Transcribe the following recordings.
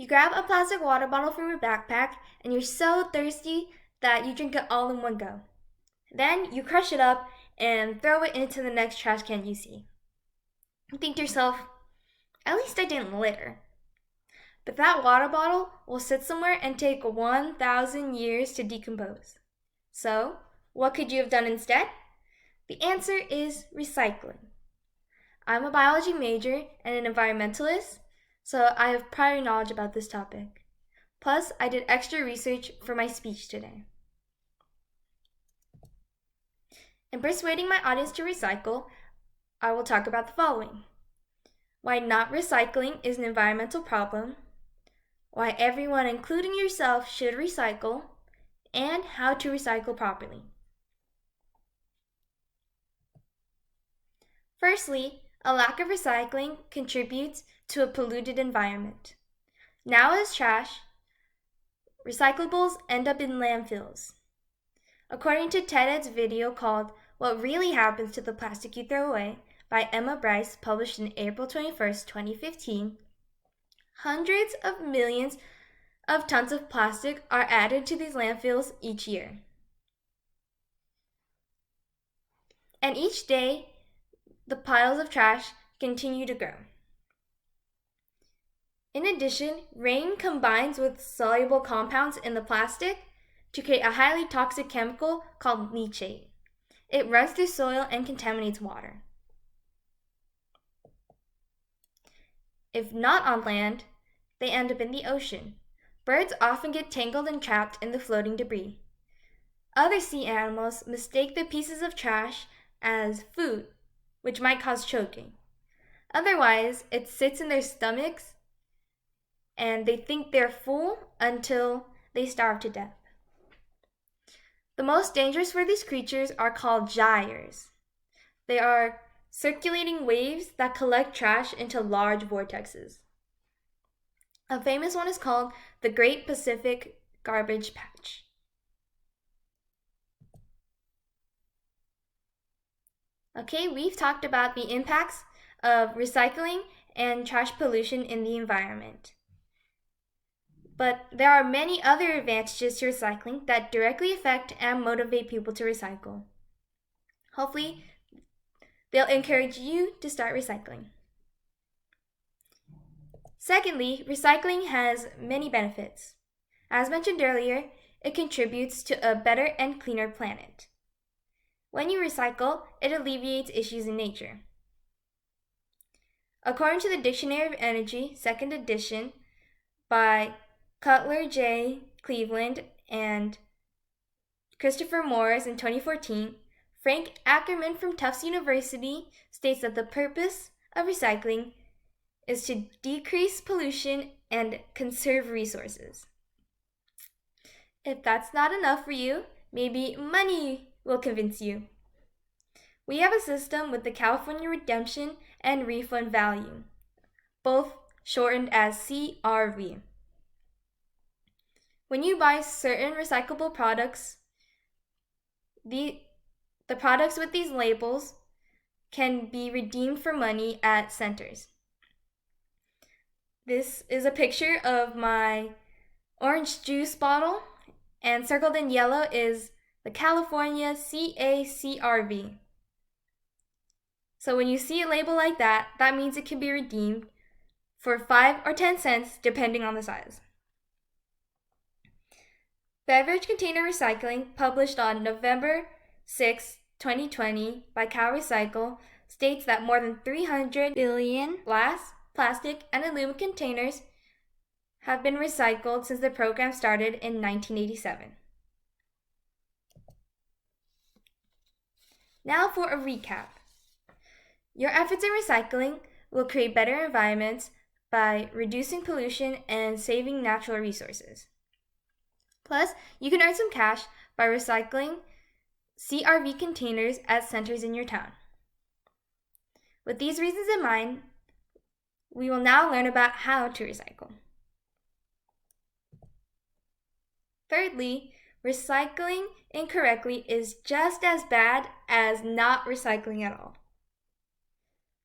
You grab a plastic water bottle from your backpack and you're so thirsty that you drink it all in one go. Then you crush it up and throw it into the next trash can you see. You think to yourself, at least I didn't litter. But that water bottle will sit somewhere and take 1,000 years to decompose. So, what could you have done instead? The answer is recycling. I'm a biology major and an environmentalist, so I have prior knowledge about this topic. Plus, I did extra research for my speech today. In persuading my audience to recycle, I will talk about the following: why not recycling is an environmental problem, why everyone, including yourself, should recycle, and how to recycle properly. Firstly, a lack of recycling contributes to a polluted environment. Now as trash, recyclables end up in landfills. According to TED's video called What Really Happens to the Plastic You Throw Away by Emma Bryce, published in April 21st, 2015, hundreds of millions of tons of plastic are added to these landfills each year. And each day, the piles of trash continue to grow. In addition, rain combines with soluble compounds in the plastic to create a highly toxic chemical called leachate. It runs through soil and contaminates water. If not on land, they end up in the ocean. Birds often get tangled and trapped in the floating debris. Other sea animals mistake the pieces of trash as food, which might cause choking. Otherwise, it sits in their stomachs and they think they're full until they starve to death. The most dangerous for these creatures are called gyres. They are circulating waves that collect trash into large vortexes. A famous one is called the Great Pacific Garbage Patch. Okay, we've talked about the impacts of recycling and trash pollution in the environment. But there are many other advantages to recycling that directly affect and motivate people to recycle. Hopefully, they'll encourage you to start recycling. Secondly, recycling has many benefits. As mentioned earlier, it contributes to a better and cleaner planet. When you recycle, it alleviates issues in nature. According to the Dictionary of Energy, 2nd edition, by Cutler J. Cleveland and Christopher Morris in 2014, Frank Ackerman from Tufts University states that the purpose of recycling is to decrease pollution and conserve resources. If that's not enough for you, maybe money will convince you. We have a system with the California Redemption and Refund Value, both shortened as CRV. When you buy certain recyclable products, the products with these labels can be redeemed for money at centers. This is a picture of my orange juice bottle, and circled in yellow is the California CACRV. So when you see a label like that, that means it can be redeemed for 5 or 10 cents depending on the size. Beverage Container Recycling, published on November 6, 2020 by CalRecycle, states that more than 300 billion glass, plastic, and aluminum containers have been recycled since the program started in 1987. Now for a recap. Your efforts in recycling will create better environments by reducing pollution and saving natural resources. Plus, you can earn some cash by recycling CRV containers at centers in your town. With these reasons in mind, we will now learn about how to recycle. Thirdly, recycling incorrectly is just as bad as not recycling at all.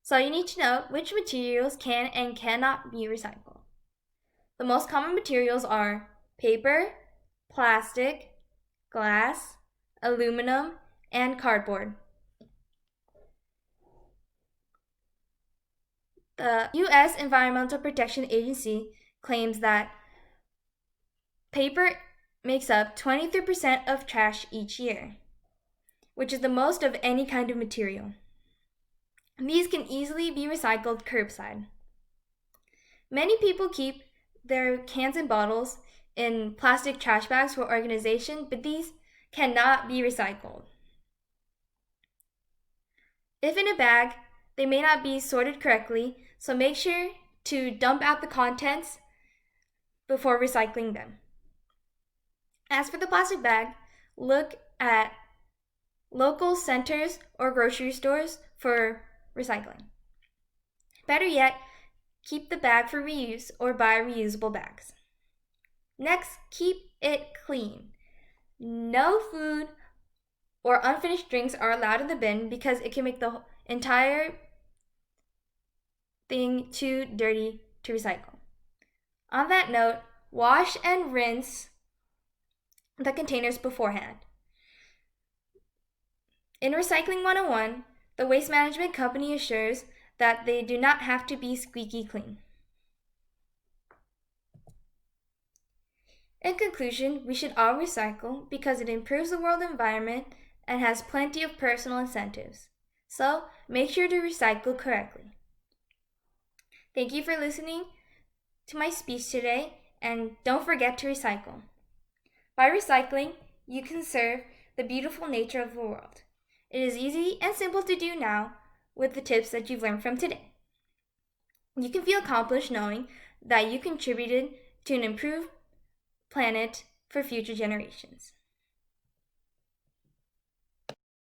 So you need to know which materials can and cannot be recycled. The most common materials are paper, plastic, glass, aluminum, and cardboard. The U.S. Environmental Protection Agency claims that paper makes up 23% of trash each year, which is the most of any kind of material. These can easily be recycled curbside. Many people keep their cans and bottles in plastic trash bags for organization, but these cannot be recycled. If in a bag, they may not be sorted correctly, so make sure to dump out the contents before recycling them. As for the plastic bag, look at local centers or grocery stores for recycling. Better yet, keep the bag for reuse or buy reusable bags. Next, keep it clean. No food or unfinished drinks are allowed in the bin because it can make the entire thing too dirty to recycle. On that note, wash and rinse the containers beforehand. In Recycling 101, the Waste Management Company assures that they do not have to be squeaky clean. In conclusion, we should all recycle because it improves the world environment and has plenty of personal incentives. So, make sure to recycle correctly. Thank you for listening to my speech today, and don't forget to recycle. By recycling, you conserve the beautiful nature of the world. It is easy and simple to do now with the tips that you've learned from today. You can feel accomplished knowing that you contributed to an improved planet for future generations.